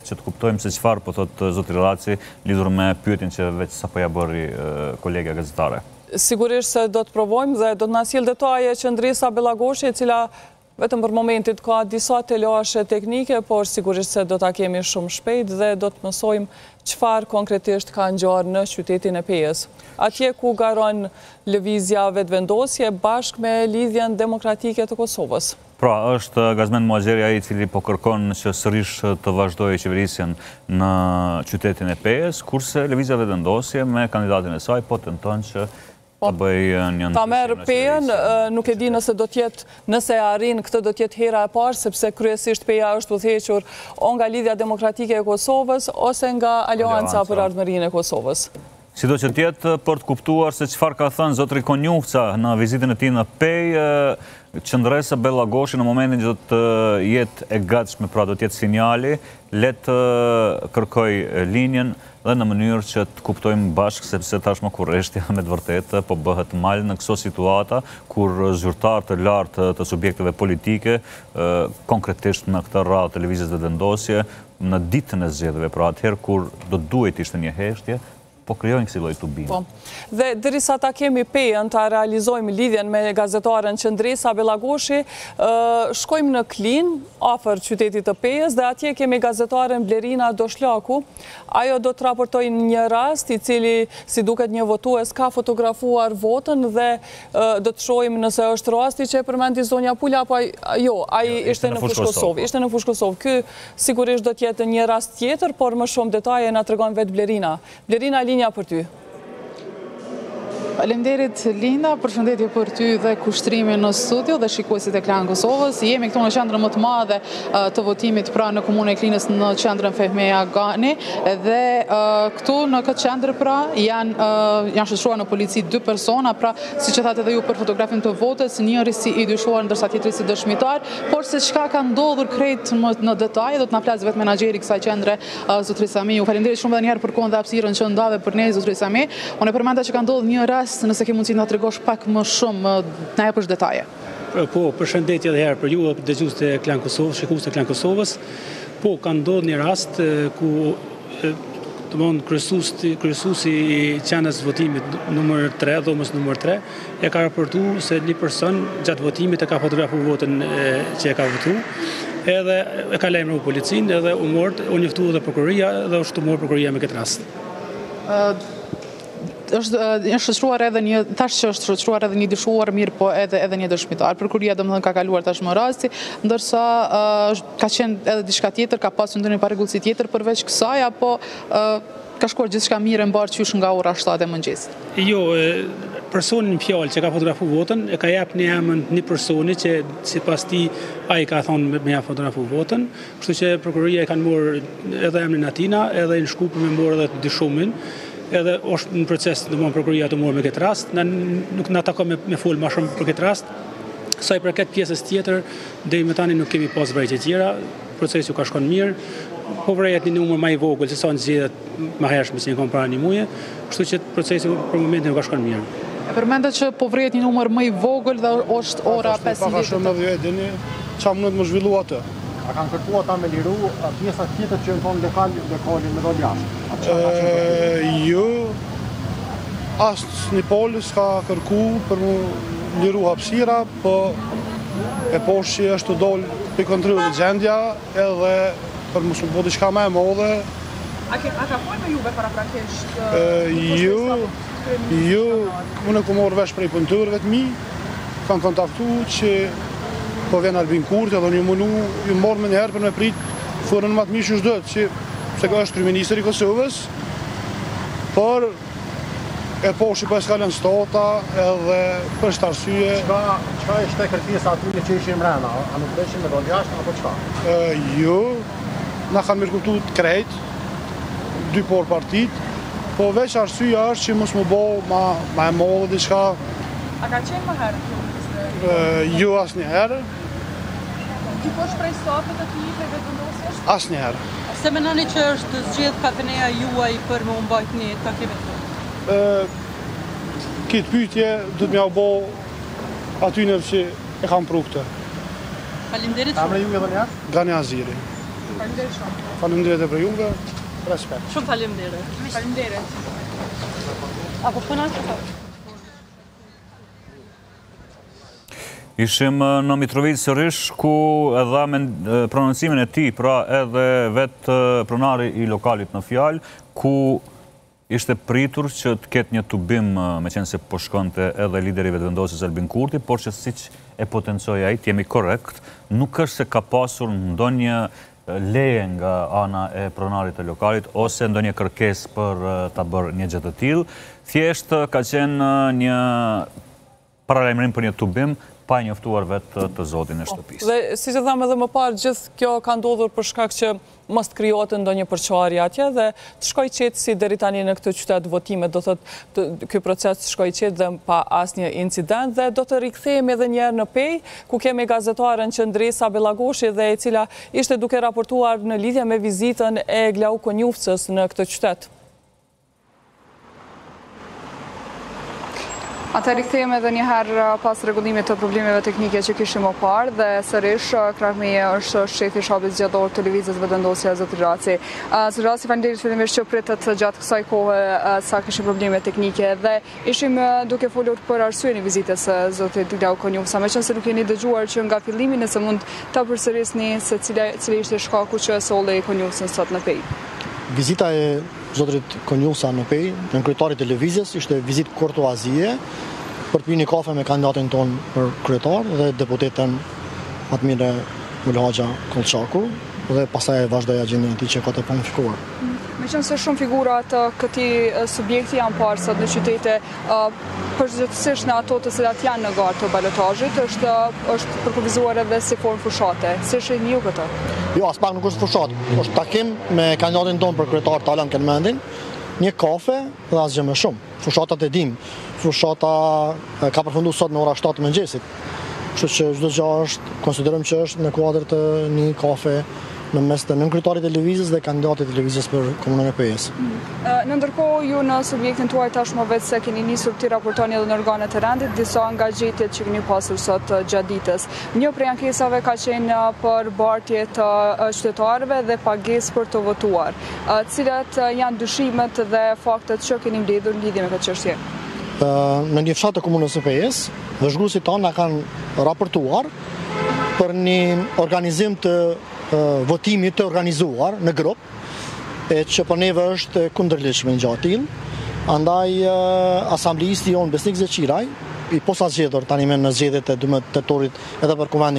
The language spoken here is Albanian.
që të kuptojmë se çfarë po thotë zoti Raci lidhur me pyetjen që veç sapo ja bëri kolegja gazetare. Sigurisht se do të provojmë dhe do të na sjellë detaje që Ndrisa Bellagoshi, e cila vetëm për momentit ka disa telashe teknike, por sigurisht se do ta kemi shumë shpejt dhe do të mësojmë çfarë konkretisht ka ngjarë në qytetin e Pejës. Atje ku garon lëvizja vetëvendosje bashkë me Lidhjen Demokratike të Kosovës. Pra, është Gazmend Muhaxheri ai i cili po kërkon që sërish të vazhdojë qeverisjen në qytetin e Pejës, kurse lëvizja vetëvendosje me kandidatin e saj po tenton që ta merë Pejën, nuk e di nëse do tjetë, nëse arrin këtë do tjetë hera e parë, sepse kryesisht Peja është udhëhequr o nga Lidhja Demokratike e Kosovës, ose nga Aleanca për Ardhmërinë e Kosovës. Sido që tjetë për të kuptuar se çfarë ka thënë zotri Konjufca në vizitën e tij në Pejë, Qëndresa Bellagoshi në momentin që do të jetë e gatshme, pra do të jetë sinjali, le të kërkoj linjen dhe në mënyrë që të kuptojmë bashkë, sepse tashmë kurreshtja me të vërtetë po bëhet mal në këso situata kur zyrtar të lartë të subjekteve politike, konkretisht në këtë radhë të lëvizjes vetëvendosje, në ditën e zgjedhjeve, pra atëherë kur do duhet ishte një heshtje, po krijojnë kësi lloj tubimi. Dhe derisa ta kemi Pejën, ta realizojmë lidhjen me gazetaren Qëndresa Bellagoshi, shkojmë në Klin, afër qytetit të Pejës, dhe atje kemi gazetaren Blerina Doshlaku. Ajo do të raportojë një rast i cili, si duket një votues, ka fotografuar votën dhe do të shohim nëse është rasti që e përmendi zonja Pula, apo jo, ai ishte në Fushë Kosovë. Ishte në Fushë Kosovë. Ky sigurisht do të jetë një rast tjetër, por më shumë detaje na tregon vetë Blerina. Blerina, linja për ty. Faleminderit Linda, përshëndetje për ty dhe kushtrimin në studio dhe shikuesit e Klan Kosovës. Jemi këtu në qendrën më të madhe të votimit pra në komunën e Klinës në qendrën Fehmeja Gani dhe këtu në këtë qendër pra janë shoqëruar në polici 2 persona, pra siç e thatë edhe ju për fotografin të votës, njëri si i dyshuar ndërsa tjetri si dëshmitar, por se çka ka ndodhur krejt në detaje do të na flas vetë menaxheri kësaj qendre zotri Sami. Ju falenderoj shumë edhe një herë për kohën dhe hapësirën që ndave për ne zotri Sami. Unë e përmenda që ka ndodhur një rast, nëse ke mundësi na tregosh pak më shumë, na japësh detaje. Po, përshëndetje edhe herë për ju, dëgjues të Klan Kosovës, shikues të Klan Kosovës. Po, ka ndodhur një rast ku kryesuesi i qenës votimit numër 3, dhomës numër 3, e ka raportuar se një person gjatë votimit e ka fotografuar votën që e ka votuar, edhe e ka lajmëruar policinë, edhe u njoftua edhe prokuroria dhe u shtuar prokuroria me këtë rast. Është shoqëruar edhe një dyshuar, mirë po edhe një dëshmitar. Prokuroria domethënë ka kaluar tashmë rasti, ndërsa ka qenë edhe diçka tjetër, ka pasur ndonjë parregullsi tjetër përveç kësaj, apo ka shkuar gjithçka mirë e mbar qysh nga ora 7 e mëngjesit? Jo, personin fjalë që ka fotografuar votën e ka jap në emrin një personi që sipas tij ai ka thonë me ja fotografuar votën, kështu që prokuroria e kanë marrë edhe emrin Atina, edhe në Shkup me marrë edhe dyshumin. Edhe është në proces prokuroria të morë me këtë rast, nuk na takon me fol më shumë për këtë rast. Sa i përket pjesës tjetër, deri më tani nuk kemi pas vërejtje tjera, procesi ka shkon mirë, po vërehet një numër më i vogël se sa në zgjedhjet më hershme si në para një muaji, kështu që procesi për momentin ka shkon mirë. E përmendet që po vërehet një numër më i vogël dhe është ora 15. Paka shumë edhe dini çfarë mund të më zhvillu atë. A kanë kërkuar ta me liru pjesa tjetër që në tonë dekalin me dole jashtë? Jo, asë një polis ka kërku për më liru hapësira, po e poshtë që është të dollë për kontrolli gjendja edhe për më shumë po diçka më e modhe. A ka folë me juve paraprakisht? Jo, unë e ku morë vesh prej punëtorëve të mi, kanë kontaktu që po vjen Albin Kurti, edhe një mënu, ju morë me njëherë për me pritë furën më të mishë shdët, që se ka është kryeministri i Kosovës, por e poshtë për s'kalen stota edhe për shtë arsye. Qka ishte kërkesa aty që ishin mrena? A nuk deshin me dole jashtë, apo qka? Jo, na kanë mirëkuptu të krejt, 2 por partit, po veç arsye është që mos më bo ma e modhe diçka. A ka qenë më herë? Jo, asë një herë. Dikosh prej stafet e tij për vetëvendosjes? Asë një herë. Se menoni që është zgjedh kafeneja juaj për më mbajt një takimet? Këtë pyetje du të mja u bo aty në që e kam pru këtë. Faleminderit shumë. Emri ju edhe një? Gani Aziri. Faleminderit e për juve, respekt. Shumë faleminderit. Faleminderit. Apo puna që Ishim në Mitrovic sërish, ku edhe me prononcimin e tij, pra edhe vetë pronari i lokalit në fjalë, ku ishte pritur që të ketë një tubim, me qenë se po shkonte edhe lideri vetëvendosës Albin Kurti, por që siç e potencoi ai, të jemi korrekt, nuk është se ka pasur ndonjë leje nga ana e pronarit të lokalit ose ndonjë kërkesë për ta bërë një gjë të tillë, thjesht ka qenë një paralajmërim për një tubim pa njoftuar vetë të zotin e shtëpisë. Dhe si që thamë edhe më parë, gjithë kjo ka ndodhur për shkak që mos të krijohet ndonjë përçarje atje dhe të shkoj qetë si deri tani në këtë qytet votimet, do thotë ky proces të shkoj qetë dhe pa asnjë incident dhe do të rikthehemi edhe një herë në Pej, ku kemi gazetaren Qëndresa Bellagoshi dhe e cila ishte duke raportuar në lidhje me vizitën e Glau Konjufcës në këtë qytet. Ata rikthehemi edhe një herë pas rregullimit të problemeve teknike që kishim më parë dhe sërish krah meje është shefi i shabit zgjedhor të lëvizjes vetëvendosja zoti Raci. Zoti Raci, faleminderit fillimisht që pritet gjatë kësaj kohe sa kishim probleme teknike dhe ishim duke folur për arsyeën e vizitës së zotit Glau Konjufca. Meqense nuk jeni dëgjuar që nga fillimi nëse mund ta përsërisni se cili ishte shkaku që solli Konjufcën sot në Pej. Vizita e zotit Konjufca në Pej, në kryetarit e lëvizjes, ishte vizitë kurtoazie për të pirë një kafe me kandidatin ton për kryetar dhe deputetën Fatmire Mulhaxha Kollçaku dhe pastaj vazhdoi agjendën e tij që ka të planifikuar. Meqense shumë figura të këtij subjekti janë parë sot në qytete, përgjithsisht në ato të cilat janë në garë të balotazhit, është përkufizuar edhe si formë fushate. Si shihni ju këtë? Jo, as pak nuk është fushat. Është takim me kandidatin ton për kryetar Talan Kelmendin, një kafe dhe asgjë më shumë. Fushatat e dim. Fushata ka përfunduar sot në ora 7 mëngjesit. Kështu që çdo gjë konsiderojmë që është në kuadër të një kafe në mes të nënkryetarit të lëvizjes dhe kandidatit të lëvizjes për komunën e Pejës. Në ndërkohë, ju në subjektin tuaj tashmë vetë se keni nisur të raportoni edhe në organet e rendit disa nga gjetjet që keni pasur sot gjatë ditës. Një prej ankesave ka qenë për bartje të qytetarëve dhe pagesë për të votuar. Cilat janë dyshimet dhe faktet që keni mbledhur në lidhje me këtë çështje? Në një fshat të komunës së Pejës, vëzhguesit tanë na kanë raportuar për një organizim të votimit të organizuar në grup, që për neve është kundërligjshme një gjë e tillë. Andaj asambleisti jon Besnik Zeqiraj, i posaçëdor tani me në zgjedhjet e 12 tetorit edhe për kuvendin